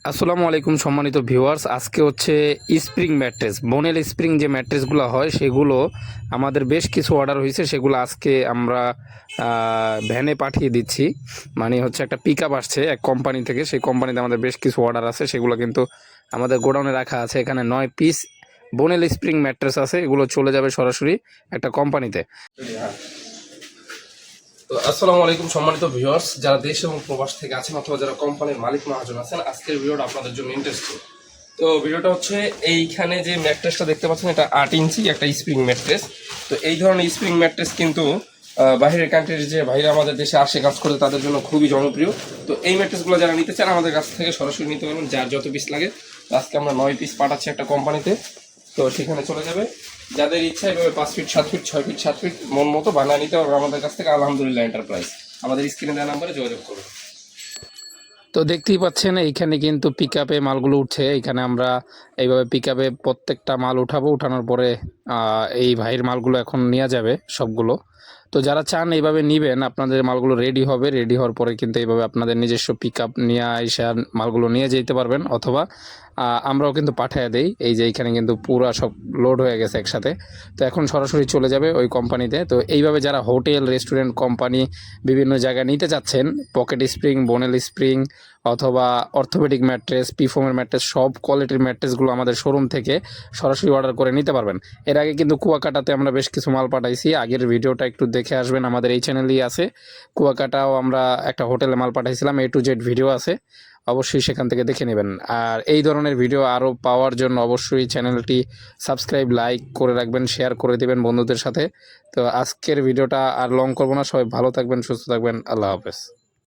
আসসালামু আলাইকুম সম্মানিত ভিউয়ার্স, আজকে হচ্ছে স্প্রিং ম্যাট্রেস, বোনেল স্প্রিং যে ম্যাট্রেসগুলো হয় সেগুলো আমাদের বেশ কিছু অর্ডার হয়েছে। সেগুলো আজকে আমরা ভ্যানে পাঠিয়ে দিচ্ছি। মানে হচ্ছে একটা পিক আপ আসছে এক কোম্পানি থেকে, সেই কোম্পানিতে আমাদের বেশ কিছু অর্ডার আছে, সেগুলো কিন্তু আমাদের গোডাউনে রাখা আছে। এখানে 9 পিস বোনেল স্প্রিং ম্যাট্রেস আছে, এগুলো চলে যাবে সরাসরি একটা কোম্পানিতে। তো আসসালামু আলাইকুম সম্মানিত ভিউয়ার্স, যারা দেশ এবং প্রবাস থেকে আছেন অথবা যারা কোম্পানির মালিক মহাজন আছেন, আজকের ভিডিওটা আপনাদের জন্য ইন্টারেস্টিং। তো ভিডিওটা হচ্ছে এইখানে যে ম্যাট্রেসটা দেখতে পাচ্ছেন, এটা 8 ইঞ্চি একটা স্প্রিং ম্যাট্রেস। তো এই ধরনের স্প্রিং ম্যাট্রেস কিন্তু বাইরের কান্ট্রির যে ভাইরা আমাদের দেশে আসে কাজ করতে, তাদের জন্য খুবই জনপ্রিয়। তো এই ম্যাট্রেসগুলো যারা নিতে চান আমাদের কাছ থেকে সরাসরি নিতে পারবেন, যার যত পিস লাগে। আজকে আমরা 9 পিস পাঠাচ্ছি একটা কোম্পানিতে, তো সেখানে চলে যাবে। যাদের ইচ্ছা এভাবে 5 ফিট 7 ফিট 6 ফিট 7 ফিট মন মতো বানিয়ে নিতে পারবে আমাদের কাছ থেকে। আলহামদুলিল্লাহ এন্টারপ্রাইজ, আমাদের স্ক্রিনে দেওয়া নাম্বারে যোগাযোগ করুন। তো দেখতেই পাচ্ছেন এইখানে কিন্তু পিক আপে মালগুলো উঠছে। এখানে আমরা এইভাবে পিক আপে প্রত্যেকটা মাল উঠাবো, উঠানোর পরে এই ভাইয়ের মালগুলো এখন নেওয়া যাবে সবগুলো। তো যারা চান এইভাবে নেবেন, আপনাদের মালগুলো রেডি হবে, রেডি হওয়ার পরে কিন্তু এইভাবে আপনাদের নিজস্ব পিক আপ নিয়ে এসে মালগুলো নিয়ে যেতে পারবেন, অথবা আমরাও কিন্তু পাঠিয়ে দেই। এই যে এইখানে কিন্তু পুরো সব লোড হয়ে গেছে একসাথে। তো এখন সরাসরি চলে যাবে ওই কোম্পানিতে। তো এইভাবে যারা হোটেল, রেস্টুরেন্ট, কোম্পানি বিভিন্ন জায়গায় নিতে চাচ্ছেন, পকেট স্প্রিং, বোনেল স্প্রিং অথবা অর্থোপেডিক ম্যাট্রেস, পিফোমের ম্যাট্রেস, সব কোয়ালিটির ম্যাট্রেসগুলো আমাদের শোরুম থেকে সরাসরি অর্ডার করে নিতে পারবেন। এর আগে কিন্তু কুয়াকাটাতে আমরা বেশ কিছু মাল পাঠাইছি, আগের ভিডিওটা একটু দেখে আসবেন, আমাদের এই চ্যানেলেই আছে। কুয়াকাটাও আমরা একটা হোটেলে মাল পাঠাইছিলাম, A to Z ভিডিও আছে, অবশ্যই সেখান থেকে দেখে নেবেন। আর এই ধরনের ভিডিও আরও পাওয়ার জন্য অবশ্যই চ্যানেলটি সাবস্ক্রাইব, লাইক করে রাখবেন, শেয়ার করে দেবেন বন্ধুদের সাথে। তো আজকের ভিডিওটা আর লং করবো না, সবাই ভালো থাকবেন, সুস্থ থাকবেন, আল্লাহ হাফেজ।